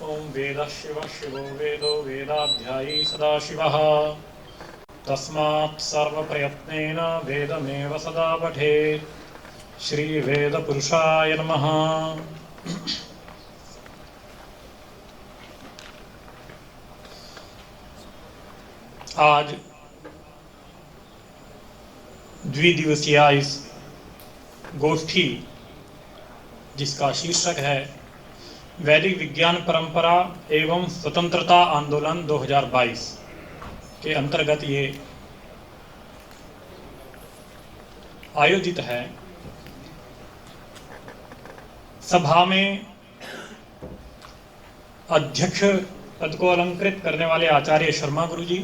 ॐ वेदः शिवः शिवो वेदो वेदाध्यायी सदाशिवः तस्मात् सर्वप्रयत्नेन वेदमेव सदा पठेत्। श्रीवेदपुरुषाय नमः। आज द्विदिवसीय इस गोष्ठी जिसका शीर्षक है वैदिक विज्ञान परंपरा एवं स्वतंत्रता आंदोलन 2022 के अंतर्गत ये आयोजित है। सभा में अध्यक्ष पद को अलंकृत करने वाले आचार्य शर्मा गुरु जी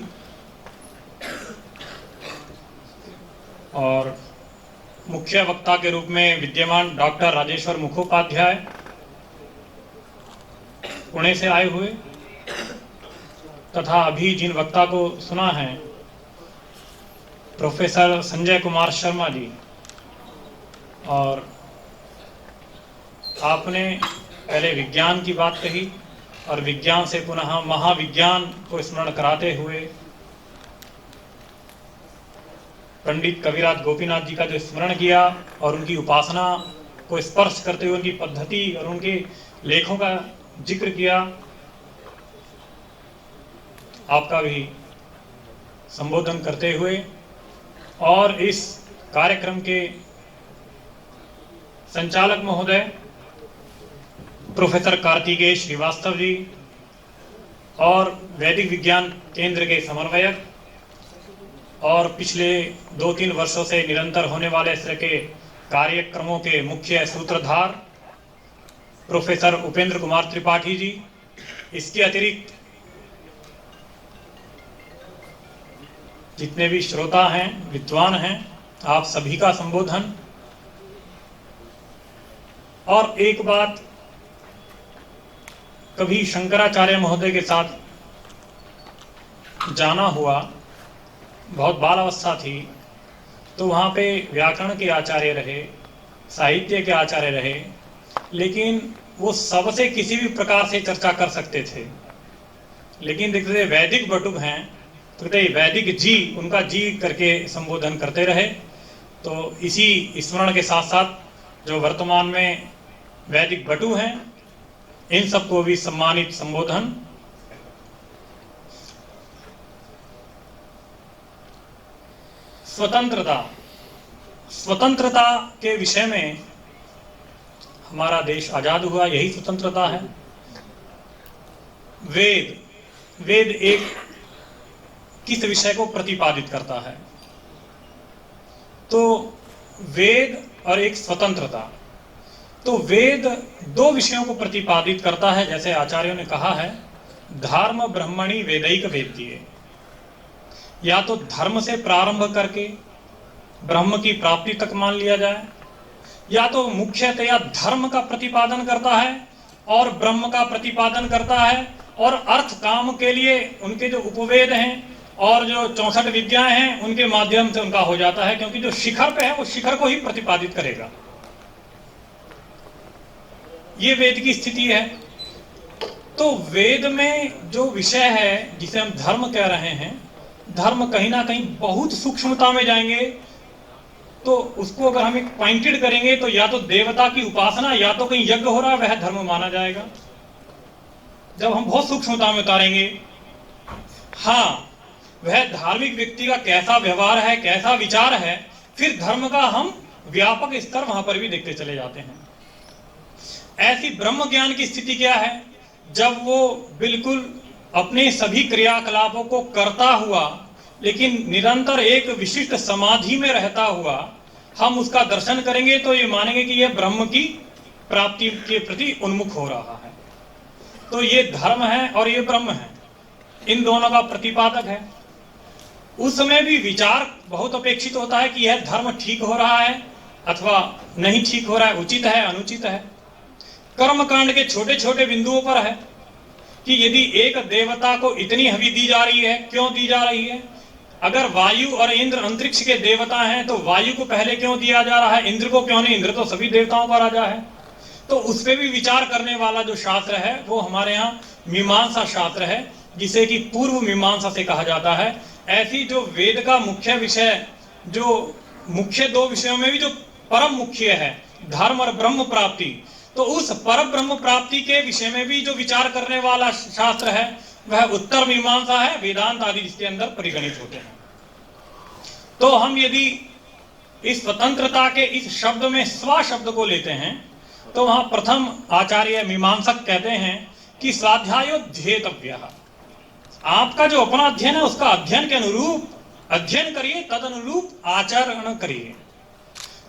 और मुख्य वक्ता के रूप में विद्यमान डॉक्टर राजेश्वर मुखोपाध्याय पुणे से आए हुए, तथा अभी जिन वक्ता को सुना है प्रोफेसर संजय कुमार शर्मा जी। और आपने पहले विज्ञान की बात कही और विज्ञान से पुनः महाविज्ञान को स्मरण कराते हुए पंडित कविराज गोपीनाथ जी का जो स्मरण किया और उनकी उपासना को स्पर्श करते हुए उनकी पद्धति और उनके लेखों का जिक्र किया, आपका भी संबोधन करते हुए और इस कार्यक्रम के संचालक महोदय प्रोफेसर कार्तिकेय श्रीवास्तव जी और वैदिक विज्ञान केंद्र के समन्वयक और पिछले 2-3 वर्षों से निरंतर होने वाले इस तरह के कार्यक्रमों के मुख्य सूत्रधार प्रोफेसर उपेंद्र कुमार त्रिपाठी जी, इसके अतिरिक्त जितने भी श्रोता हैं, विद्वान हैं, आप सभी का संबोधन। और एक बात, कभी शंकराचार्य महोदय के साथ जाना हुआ, बहुत बाल अवस्था थी, तो वहाँ पे व्याकरण के आचार्य रहे, साहित्य के आचार्य रहे, लेकिन वो सबसे किसी भी प्रकार से चर्चा कर सकते थे। लेकिन देखते वैदिक बटुक हैं तो कहते वैदिक जी, उनका जी करके संबोधन करते रहे। तो इसी स्मरण के साथ साथ जो वर्तमान में वैदिक बटु हैं, इन सबको भी सम्मानित संबोधन। स्वतंत्रता के विषय में हमारा देश आजाद हुआ, यही स्वतंत्रता है। वेद एक किस विषय को प्रतिपादित करता है? तो वेद और एक स्वतंत्रता। तो वेद 2 विषयों को प्रतिपादित करता है, जैसे आचार्यों ने कहा है, धर्म ब्रह्मणि वेदैक वेद्ये। या तो धर्म से प्रारंभ करके ब्रह्म की प्राप्ति तक मान लिया जाए, या तो मुख्यतया धर्म का प्रतिपादन करता है और ब्रह्म का प्रतिपादन करता है, और अर्थ काम के लिए उनके जो उपवेद हैं और जो 64 विद्याएं हैं उनके माध्यम से उनका हो जाता है, क्योंकि जो शिखर पे है वो शिखर को ही प्रतिपादित करेगा। ये वेद की स्थिति है। तो वेद में जो विषय है जिसे हम धर्म कह रहे हैं, धर्म कहीं ना कहीं बहुत सूक्ष्मता में जाएंगे। तो उसको अगर हम एक पॉइंटेड करेंगे तो या तो देवता की उपासना या तो कहीं यज्ञ हो रहा है, वह धर्म माना जाएगा। जब हम बहुत सूक्ष्मता में उतारेंगे, हाँ, वह धार्मिक व्यक्ति का कैसा व्यवहार है, कैसा विचार है, फिर धर्म का हम व्यापक स्तर वहां पर भी देखते चले जाते हैं। ऐसी ब्रह्म ज्ञान की स्थिति क्या है? जब वो बिल्कुल अपने सभी क्रियाकलापों को करता हुआ लेकिन निरंतर एक विशिष्ट समाधि में रहता हुआ हम उसका दर्शन करेंगे तो ये मानेंगे कि यह ब्रह्म की प्राप्ति के प्रति उन्मुख हो रहा है। तो ये धर्म है और ये ब्रह्म है, इन दोनों का प्रतिपादक है। उस समय भी विचार बहुत अपेक्षित होता है कि यह धर्म ठीक हो रहा है अथवा नहीं ठीक हो रहा है, उचित है अनुचित है। कर्मकांड के छोटे छोटे बिंदुओं पर है कि यदि एक देवता को इतनी हवि दी जा रही है, क्यों दी जा रही है? अगर वायु और इंद्र अंतरिक्ष के देवता हैं तो वायु को पहले क्यों दिया जा रहा है, इंद्र को क्यों नहीं? इंद्र तो सभी देवताओं का राजा है। तो उस पर भी विचार करने वाला जो शास्त्र है वो हमारे यहाँ मीमांसा शास्त्र है, जिसे कि पूर्व मीमांसा से कहा जाता है। ऐसी जो वेद का मुख्य विषय, जो मुख्य दो विषयों में भी जो परम मुख्य है, धर्म और ब्रह्म प्राप्ति, तो उस पर ब्रह्म प्राप्ति के विषय में भी जो विचार करने वाला शास्त्र है वह उत्तर मीमांसा है, वेदांत आदि जिसके अंदर परिगणित होते हैं। तो हम यदि इस स्वतंत्रता के इस शब्द में स्व शब्द को लेते हैं तो वहां प्रथम आचार्य मीमांसक कहते हैं कि स्वाध्यायोध्येतव्यः, आपका जो अपना अध्ययन है उसका अध्ययन के अनुरूप अध्ययन करिए, तद अनुरूप आचरण करिए।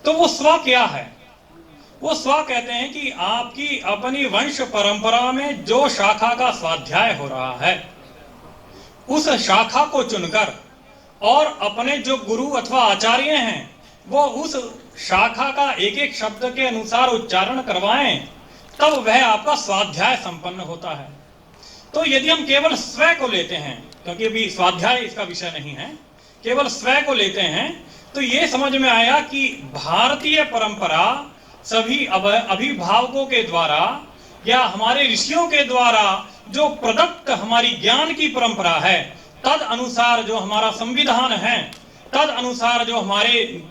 तो वो स्व क्या है? वो स्व कहते हैं कि आपकी अपनी वंश परंपरा में जो शाखा का स्वाध्याय हो रहा है उस शाखा को चुनकर और अपने जो गुरु अथवा आचार्य हैं वो उस शाखा का एक एक शब्द के अनुसार उच्चारण करवाएं, तब वह आपका स्वाध्याय संपन्न होता है। तो यदि हम केवल स्व को लेते हैं, क्योंकि अभी स्वाध्याय इसका विषय नहीं है, केवल स्व को लेते हैं, तो ये समझ में आया कि भारतीय परंपरा सभी अभिभावकों के द्वारा या हमारे ऋषियों के द्वारा जो प्रदत्त हमारी ज्ञान की परंपरा है, तद अनुसार जो हमारा संविधान है, तद अनुसार जो हमारे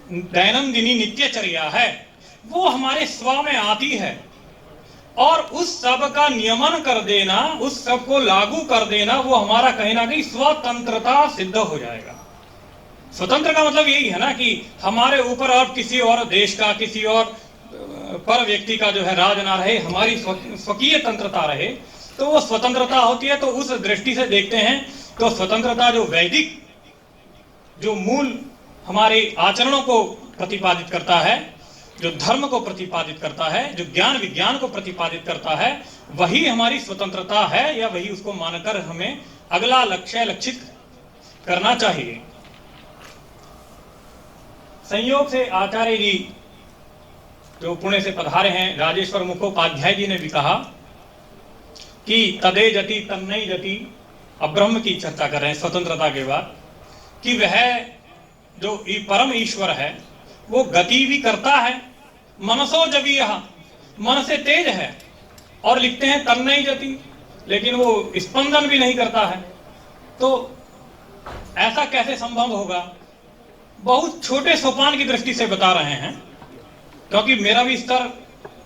दैनंदिनी नित्यचर्या है, वो हमारे स्व में आती है। और उस सब का नियमन कर देना, उस सब को लागू कर देना, वो हमारा कहीं ना कहीं स्वतंत्रता सिद्ध हो जाएगा। स्वतंत्र का मतलब यही है ना कि हमारे ऊपर और किसी और देश का, किसी और पर व्यक्ति का जो है राज ना रहे, हमारी स्वकीय तंत्रता रहे, तो वो स्वतंत्रता होती है। तो उस दृष्टि से देखते हैं तो स्वतंत्रता जो वैदिक जो मूल हमारे आचरणों को प्रतिपादित करता है, जो धर्म को प्रतिपादित करता है, जो ज्ञान विज्ञान को प्रतिपादित करता है, वही हमारी स्वतंत्रता है, या वही उसको मानकर हमें अगला लक्ष्य लक्षित करना चाहिए। संयोग से आचार्य जी जो पुणे से पधारे हैं, राजेश्वर मुखोपाध्याय जी ने भी कहा कि तदे जति तन्नई जति, अब ब्रह्म की चर्चा कर रहे हैं स्वतंत्रता के बाद, कि वह जो परम ईश्वर है वो गति भी करता है, मनसो जवीयः, मन से तेज है, और लिखते हैं तन्नई जति, लेकिन वो स्पंदन भी नहीं करता है। तो ऐसा कैसे संभव होगा? बहुत छोटे सोपान की दृष्टि से बता रहे हैं, क्योंकि मेरा भी स्तर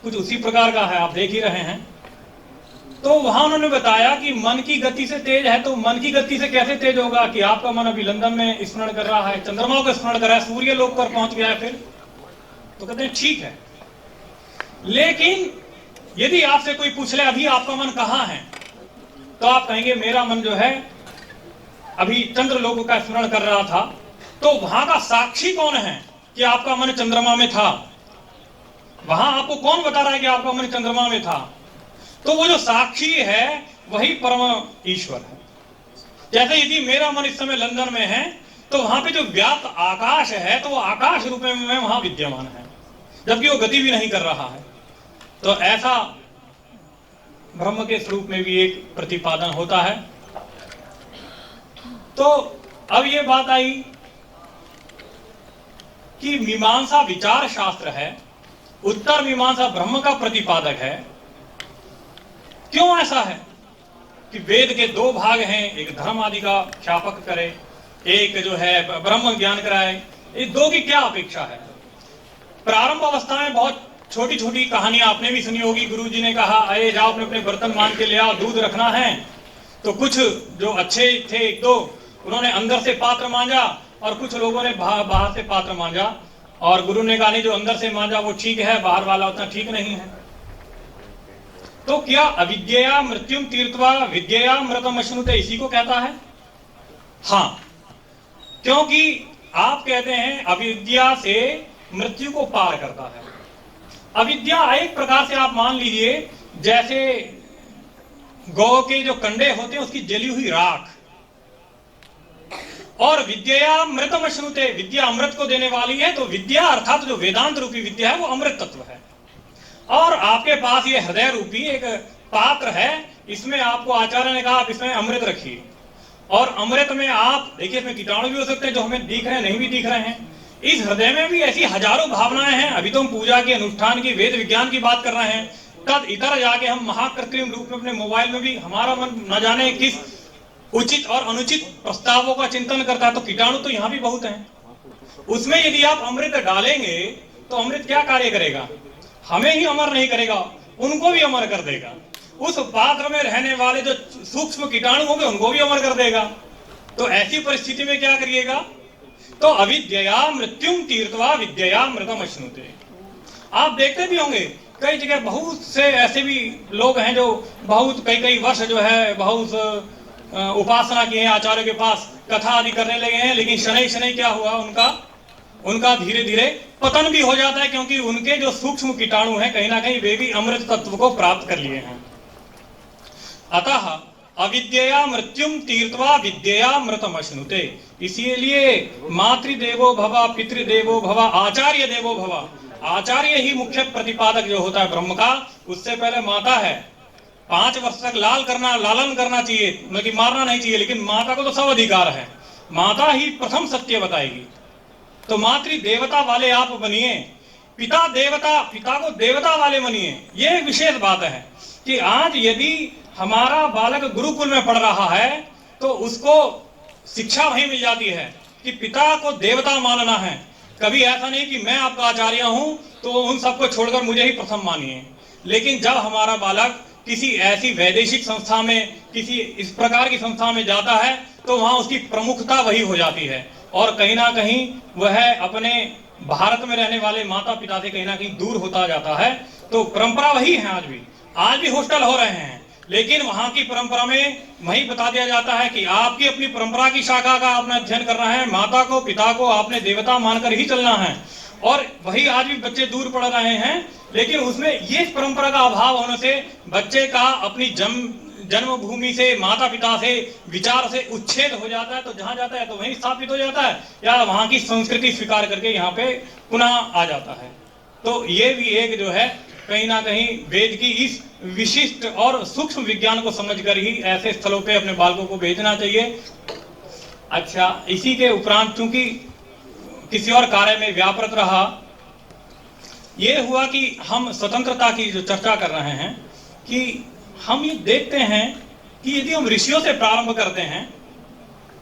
कुछ उसी प्रकार का है, आप देख ही रहे हैं। तो वहां उन्होंने बताया कि मन की गति से तेज है, तो मन की गति से कैसे तेज होगा कि आपका मन अभी लंदन में स्मरण कर रहा है, चंद्रमा को स्मरण कर रहा है, सूर्य लोक पर पहुंच गया है फिर, तो कहते हैं ठीक है। लेकिन यदि आपसे कोई पूछ ले अभी आपका मन कहाँ है, तो आप कहेंगे मेरा मन जो है अभी चंद्र लोक का स्मरण कर रहा था। तो वहां का साक्षी कौन है कि आपका मन चंद्रमा में था? वहां आपको कौन बता रहा है कि आपका मन चंद्रमा में था? तो वो जो साक्षी है वही परम ईश्वर है। जैसे यदि मेरा मन इस समय लंदन में है, तो वहां पे जो व्याप्त आकाश है, तो वो आकाश रूप में वहां विद्यमान है, जबकि वो गति भी नहीं कर रहा है। तो ऐसा ब्रह्म के स्वरूप में भी एक प्रतिपादन होता है। तो अब ये बात आई कि मीमांसा विचार शास्त्र है, उत्तर मीमांसा ब्रह्म का प्रतिपादक है। क्यों ऐसा है कि वेद के दो भाग हैं, एक धर्म आदि का ख्यापक करे, एक जो है ब्रह्म ज्ञान कराए, ये दो की क्या अपेक्षा है? प्रारंभ अवस्था में बहुत छोटी छोटी कहानियां आपने भी सुनी होगी। गुरुजी ने कहा अरे जाओ अपने अपने बर्तन मान के ले आओ, दूध रखना है। तो कुछ जो अच्छे थे एक दो, उन्होंने अंदर से पात्र मांजा, और कुछ लोगों ने बाहर से पात्र मांजा, और गुरु ने कहा नहीं जो अंदर से मांजा वो ठीक है, बाहर वाला उतना ठीक नहीं है। तो क्या अविद्या मृत्युम तीर्थवा विद्या मृतम अश्नुते इसी को कहता है? हाँ, क्योंकि आप कहते हैं अविद्या से मृत्यु को पार करता है। अविद्या एक प्रकार से आप मान लीजिए जैसे गौ के जो कंडे होते हैं उसकी जली हुई राख, और विद्या मृतम अश्नुते, विद्या अमृत को देने वाली है। तो विद्या अर्थात जो वेदांत रूपी विद्या है वो अमृत तत्व है, और आपके पास ये हृदय रूपी एक पात्र है, इसमें आपको आचार्य ने कहा आप इसमें अमृत रखिए। और अमृत में आप देखिए इसमें कीटाणु भी हो सकते हैं जो हमें दिख रहे हैं, नहीं भी दिख रहे हैं। इस हृदय में भी ऐसी हजारों भावनाएं हैं। अभी तो हम पूजा की, अनुष्ठान की, वेद विज्ञान की बात कर रहे हैं, तद इतर जाके हम महाकृत्रिम रूप में अपने मोबाइल में भी हमारा मन न जाने किस उचित और अनुचित प्रस्तावों का चिंतन करता है। तो कीटाणु तो यहाँ भी बहुत हैं। उसमें यदि आप अमृत डालेंगे तो अमृत क्या कार्य करेगा? हमें ही अमर नहीं करेगा, उनको भी अमर कर देगा। उस पात्र में रहने वाले जो सूक्ष्म कीटाणु होंगे उनको भी अमर कर देगा। तो ऐसी परिस्थिति में क्या करिएगा? तो अविद्यया मृत्युम तीर्थवा विद्यया मृतम अश्नुते। आप देखते भी होंगे कई जगह बहुत से ऐसे भी लोग हैं जो बहुत कई वर्ष जो है बहुत उपासना किए हैं, आचार्यों के पास कथा आदि करने लगे हैं, लेकिन शनै शनै क्या हुआ? उनका धीरे धीरे पतन भी हो जाता है, क्योंकि उनके जो सूक्ष्म कीटाणु हैं कहीं ना कहीं वे भी अमृत तत्व को प्राप्त कर लिए हैं। अतः अविद्यया मृत्युम तीर्थवा विद्यया मृतम अश्नुते। इसीलिए मातृदेवो भव, पितृदेवो भव, आचार्य देवो भव। आचार्य ही मुख्य प्रतिपादक जो होता है ब्रह्म का, उससे पहले माता है। 5 वर्ष तक लालन करना चाहिए, मतलब कि मारना नहीं चाहिए, लेकिन माता को तो सब अधिकार है। माता ही प्रथम सत्य बताएगी। तो मातृ देवता वाले आप बनिए, पिता को देवता वाले बनिए। ये एक विशेष बात है कि आज यदि हमारा बालक गुरुकुल में पढ़ रहा है तो उसको शिक्षा वही मिल जाती है कि पिता को देवता मानना है। कभी ऐसा नहीं कि मैं आपका आचार्य हूं तो उन सबको छोड़कर मुझे ही प्रथम मानिए। लेकिन जब हमारा बालक किसी ऐसी वैदेशिक संस्था में, किसी इस प्रकार की संस्था में जाता है तो वहां उसकी प्रमुखता वही हो जाती है, और कहीं ना कहीं वह अपने भारत में रहने वाले माता पिता से कहीं ना कहीं दूर होता जाता है। तो परंपरा वही है। आज भी हॉस्टल हो रहे हैं, लेकिन वहां की परंपरा में वही बता दिया जाता है कि आपकी अपनी परंपरा की शाखा का आपने अध्ययन करना है, माता को पिता को आपने देवता मानकर ही चलना है। और वही आज भी बच्चे दूर पढ़ रहे हैं, लेकिन उसमें ये परंपरा का अभाव होने से बच्चे का अपनी जन्मभूमि से, माता पिता से, विचार से उच्छेद हो जाता है। तो जहां जाता है तो वहीं स्थापित हो जाता है, या वहां की संस्कृति स्वीकार करके यहाँ पे पुनः आ जाता है। तो ये भी एक जो है कहीं ना कहीं वेद की इस विशिष्ट और सूक्ष्म विज्ञान को समझकर ही ऐसे स्थलों पे अपने बालकों को भेजना चाहिए। अच्छा, इसी के उपरांत चूंकि किसी और कार्य में व्यापृत रहा, ये हुआ कि हम स्वतंत्रता की जो चर्चा कर रहे हैं कि हम ये देखते हैं कि यदि हम ऋषियों से प्रारंभ करते हैं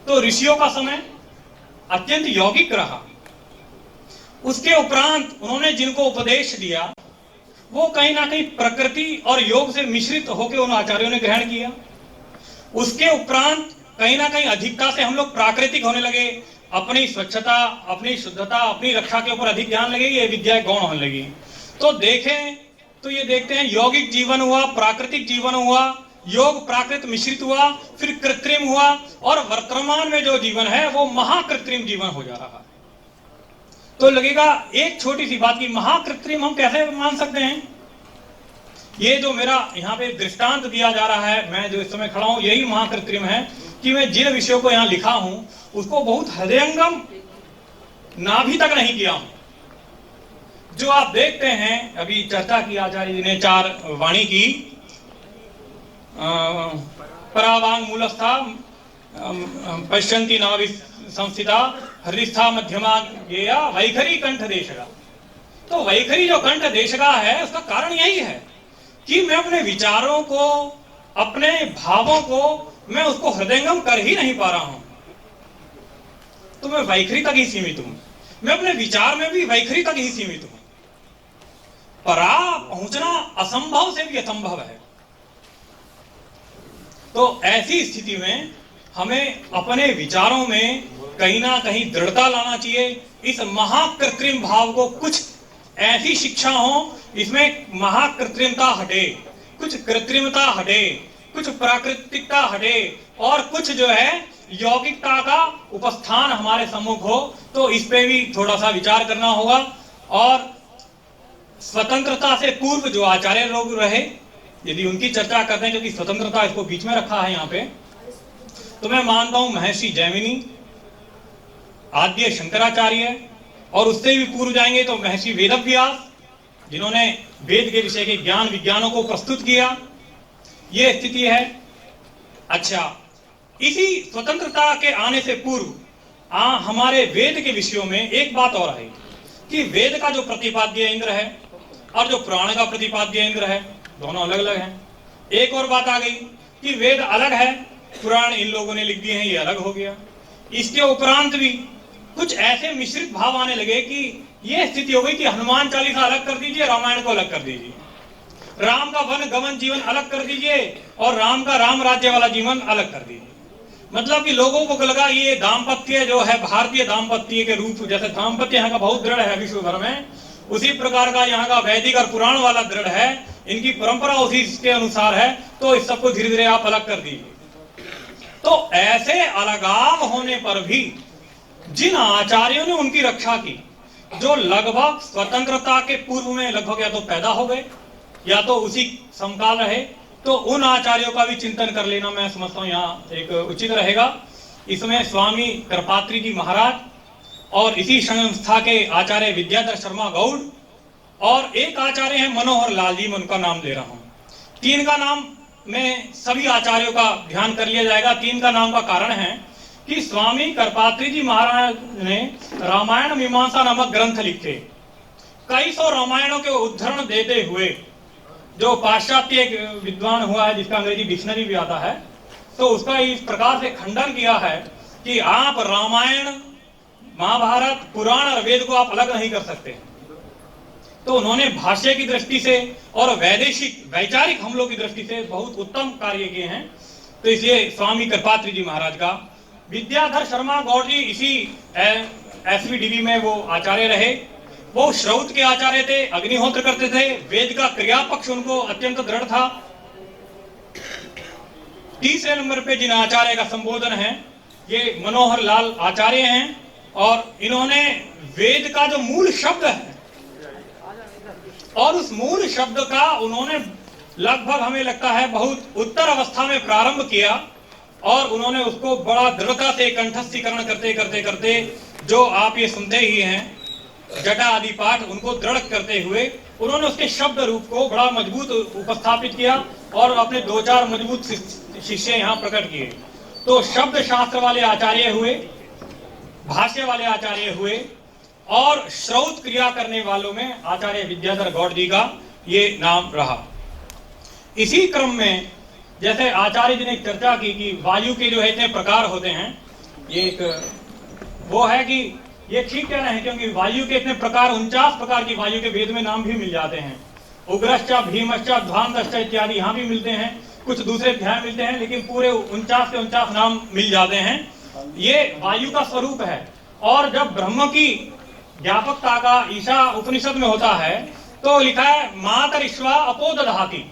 तो ऋषियों का समय अत्यंत यौगिक रहा। उसके उपरांत उन्होंने जिनको उपदेश दिया वो कहीं ना कहीं प्रकृति और योग से मिश्रित होकर उन आचार्यों ने ग्रहण किया। उसके उपरांत कहीं ना कहीं अधिकता से हम लोग प्राकृतिक होने लगे, अपनी स्वच्छता, अपनी शुद्धता, अपनी रक्षा के ऊपर अधिक ध्यान लगे, ये विद्या गौण होने लगी। तो देखें तो ये देखते हैं यौगिक जीवन हुआ, प्राकृतिक जीवन हुआ, योग प्राकृत मिश्रित हुआ, फिर कृत्रिम हुआ, और वर्तमान में जो जीवन है वो महाकृत्रिम जीवन हो जा रहा है। तो लगेगा एक छोटी सी बात की महाकृत्रिम हम कैसे मान सकते हैं? ये जो मेरा यहाँ पे दृष्टांत दिया जा रहा है, मैं जो इस समय खड़ा हूं, यही महाकृत्रिम है कि मैं जिन विषयों को यहाँ लिखा हूं उसको बहुत हृदयंगम नाभि तक नहीं किया हूं। जो आप देखते हैं, अभी चर्चा की आचार्य जी ने 4 वाणी की, परावांग मूलस्था, पश्यंती नाभि संस्थिता, हृदिस्था मध्यमा गेया, वैखरी कंठ देशगा। तो वैखरी जो कंठ देशगा है उसका कारण यही है कि मैं अपने विचारों को, अपने भावों को मैं उसको हृदयंगम कर ही नहीं पा रहा हूं। तो मैं वैखरी तक ही सीमित हूं, मैं अपने विचार में भी वैखरी तक ही सीमित हूं। परा पहुंचना असंभव से भी असंभव है। तो ऐसी स्थिति में हमें अपने विचारों में कहीं ना कहीं दृढ़ता लाना चाहिए। इस महाकृत्रिम भाव को कुछ ऐसी शिक्षा हो इसमें महाकृत्रिमता हटे, कुछ कृत्रिमता हटे, कुछ प्राकृतिकता हटे, और कुछ जो है यौगिकता का उपस्थान हमारे सम्मुख हो। तो इस पे भी थोड़ा सा विचार करना होगा। और स्वतंत्रता से पूर्व जो आचार्य लोग रहे, यदि उनकी चर्चा करते हैं, क्योंकि स्वतंत्रता इसको बीच में रखा है यहाँ पे, तो मैं मानता हूं महर्षि जैमिनी, आद्य शंकराचार्य, और उससे भी पूर्व जाएंगे तो महर्षि वेदव्यास, जिन्होंने वेद के विषय के ज्ञान विज्ञानों को प्रस्तुत किया। ये स्थिति है। अच्छा, इसी स्वतंत्रता के आने से पूर्व हमारे वेद के विषयों में एक बात और है कि वेद का जो प्रतिपाद्य इंद्र है और जो पुराण का प्रतिपाद्य इंद्र है, दोनों अलग अलग हैं। एक और बात आ गई कि वेद अलग है, पुराण इन लोगों ने लिख दिए हैं, ये अलग हो गया। इसके उपरांत भी कुछ ऐसे मिश्रित भाव आने लगे कि ये स्थिति हो गई कि हनुमान चालीसा अलग कर दीजिए, रामायण को अलग कर दीजिए, राम का वन गमन जीवन अलग कर दीजिए और राम का राम राज्य वाला जीवन अलग कर दीजिए। मतलब कि लोगों को लगा ये दाम्पत्य जो है भारतीय दाम्पत्य के रूप, जैसे दाम्पत्य यहाँ का बहुत दृढ़ है विश्व भर में, उसी प्रकार का यहाँ का वैदिक और पुराण वाला दृढ़ है, इनकी परंपरा उसी के अनुसार है, तो इस सबको धीरे धीरे आप अलग कर दीजिए। तो ऐसे अलगाव होने पर भी जिन आचार्यों ने उनकी रक्षा की, जो लगभग स्वतंत्रता के पूर्व में लगभग या तो पैदा हो गए या तो उसी समकाल रहे, तो उन आचार्यों का भी चिंतन कर लेना मैं समझता हूँ यहाँ एक उचित रहेगा। इसमें स्वामी कृपात्री जी महाराज और इसी संस्था के आचार्य विद्याधर शर्मा गौड़ और एक आचार्य हैं मनोहर लाल जी, मैं उनका नाम ले रहा हूँ। तीन का नाम में सभी आचार्यों का ध्यान कर लिया जाएगा। तीन का नाम का कारण है कि स्वामी कृपात्री जी महाराज ने रामायण मीमांसा नामक ग्रंथ लिखे, कई सौ रामायणों के उद्धरण देते हुए, जो पाश्चात्य विद्वान हुआ है जिसका अंग्रेजी डिक्शनरी भी आता है, तो उसका इस प्रकार से खंडन किया है कि आप रामायण महाभारत पुराण और वेद को आप अलग नहीं कर सकते। तो उन्होंने भाष्य की दृष्टि से और वैदेशिक वैचारिक हमलों की दृष्टि से बहुत उत्तम कार्य किए हैं। तो इसलिए स्वामी कृपात्री जी महाराज का, विद्याधर शर्मा गौड़ जी इसी एसवीडीवी में वो आचार्य रहे। वो श्रौत के आचार्य थे, अग्निहोत्र करते थे, वेद का क्रिया पक्ष उनको अत्यंत दृढ़ था। तीसरे नंबर पे जिन आचार्य का संबोधन है ये मनोहर लाल आचार्य हैं और इन्होंने वेद का जो मूल शब्द है और उस मूल शब्द का उन्होंने लगभग हमें लगता है बहुत उत्तर अवस्था में प्रारंभ किया और उन्होंने उसको बड़ा दृढ़ता से कंठस्थीकरण करते करते करते जो आप ये सुनते ही हैं जटा आदि पाठ, उनको दृढ़ करते हुए उन्होंने उसके शब्द रूप को बड़ा मजबूत उपस्थापित किया और अपने दो चार मजबूत शिष्य यहाँ प्रकट किए। तो शब्द शास्त्र वाले आचार्य हुए, भाष्य वाले आचार्य हुए और श्रौत क्रिया करने वालों में आचार्य विद्याधर गौड़ जी का ये नाम रहा। इसी क्रम में जैसे आचार्य जी ने चर्चा की कि वायु के जो है इतने प्रकार होते हैं, ये एक वो है कि ये ठीक कह रहे हैं क्योंकि वायु के इतने प्रकार 49 प्रकार की वायु के वेद में नाम भी मिल जाते हैं। उग्रश्च, भीमश्च, ध्वांतश्च इत्यादि यहाँ भी मिलते हैं, कुछ दूसरे अध्याय मिलते हैं, लेकिन पूरे 49 के 49 नाम मिल जाते हैं। ये वायु का स्वरूप है। और जब ब्रह्म की व्यापकता का ईशा उपनिषद में होता है तो लिखा है मातरिश्वा अपोदधाति,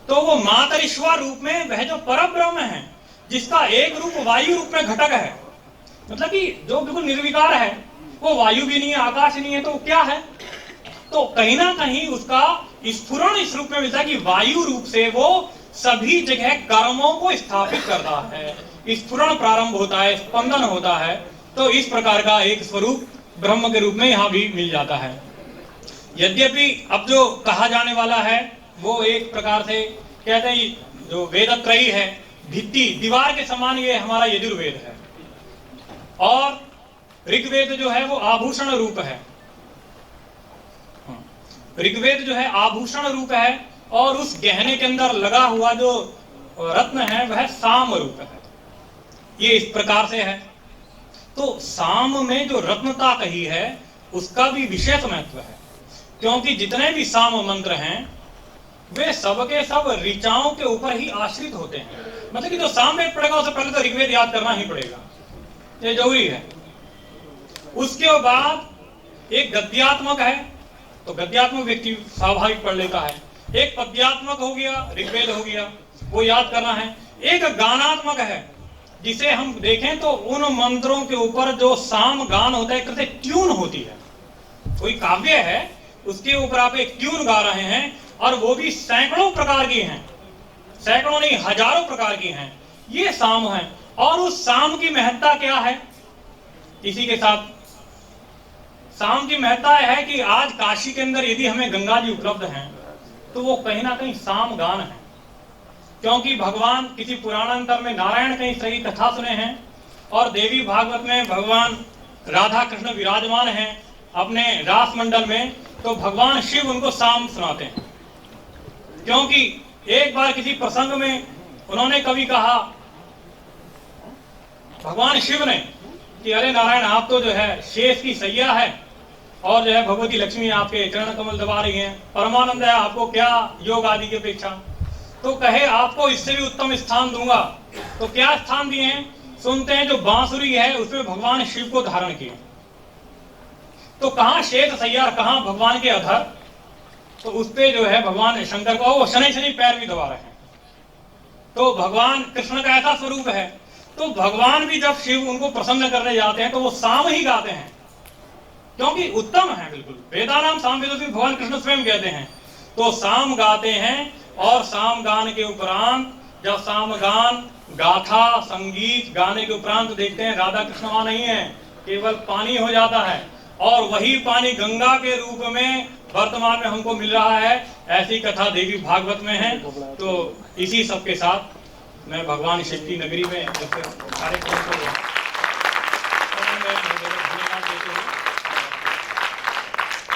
तो वो मातरिश्वा रूप में वह जो परब्रह्म है जिसका एक रूप वायु रूप में घटक है, मतलब कि जो बिल्कुल निर्विकार है, वो वायु भी नहीं है, आकाश नहीं है, तो क्या है? तो कहीं ना कहीं उसका स्फुरण इस रूप में मिलता है कि वायु रूप से वो सभी जगह कर्मों को स्थापित करता है, स्फुरण प्रारंभ होता है, स्पंदन होता है। तो इस प्रकार का एक स्वरूप ब्रह्म के रूप में यहाँ भी मिल जाता है। यद्यपि अब जो कहा जाने वाला है वो एक प्रकार से कहते हैं जो वेदत्रयी है, भित्ति दीवार के समान ये हमारा यजुर्वेद है और ऋग्वेद जो है वो आभूषण रूप है। ऋग्वेद जो है आभूषण रूप है और उस गहने के अंदर लगा हुआ जो रत्न है वह साम रूप है। ये इस प्रकार से है। तो साम में जो रत्नता कही है उसका भी विशेष महत्व है, क्योंकि जितने भी साम मंत्र हैं वे सबके सब ऋचाओं के ऊपर ही आश्रित होते हैं। मतलब कि जो साम वेद पढ़ेगा उससे पहले तो ऋग्वेद याद करना ही पड़ेगा, ये जरूरी है। उसके बाद एक गद्यात्मक है तो गद्यात्मक व्यक्ति स्वाभाविक पढ़ लेता है, एक पद्यात्मक हो गया, ऋग्वेद हो गया, वो याद करना है। एक गानात्मक है जिसे हम देखें तो उन मंत्रों के ऊपर जो साम गान होता है, एक ट्यून होती है, कोई काव्य है उसके ऊपर आप एक ट्यून गा रहे हैं और वो भी सैकड़ों प्रकार की हैं, सैकड़ों नहीं हजारों प्रकार की हैं, ये साम है। और उस साम की महत्ता क्या है? इसी के साथ साम की महत्ता है कि आज काशी के अंदर यदि हमें गंगा जी उपलब्ध हैं तो वो कहीं ना कहीं साम गान है, क्योंकि भगवान किसी पुराणांतर में नारायण कहीं सही कथा सुने हैं और देवी भागवत में भगवान राधा कृष्ण विराजमान हैं अपने रास मंडल में, तो भगवान शिव उनको साम सुनाते हैं। क्योंकि एक बार किसी प्रसंग में उन्होंने कभी कहा भगवान शिव ने कि अरे नारायण, आप तो जो है शेष की सैया है और जो है भगवती लक्ष्मी आपके चरण कमल दबा रही हैं, परमानंद है, आपको क्या योग आदि की अपेक्षा। तो कहे आपको इससे भी उत्तम स्थान दूंगा। तो क्या स्थान दिए हैं? सुनते हैं जो बांसुरी है उसमें भगवान शिव को धारण किए। तो कहां शेष सैया, कहां भगवान के अधर, तो उस पे जो है भगवान शंकर को वो शनि शनि पैर भी दबा रहे हैं। तो भगवान कृष्ण का ऐसा स्वरूप है। तो भगवान भी जब शिव उनको प्रसन्न करने जाते हैं तो वो साम ही गाते हैं, क्योंकि उत्तम है बिल्कुल। वेदानाम साम वेदों में भगवान कृष्ण स्वयं कहते हैं। तो साम गाते हैं और साम गान के उपरांत जब साम गान गाथा संगीत गाने के उपरांत देखते हैं राधा कृष्ण वहां नहीं है, केवल पानी हो जाता है और वही पानी गंगा के रूप में वर्तमान में हमको मिल रहा है। ऐसी कथा देवी भागवत में है। तो इसी सब के साथ मैं भगवान शिव की नगरी में कार्यक्रम को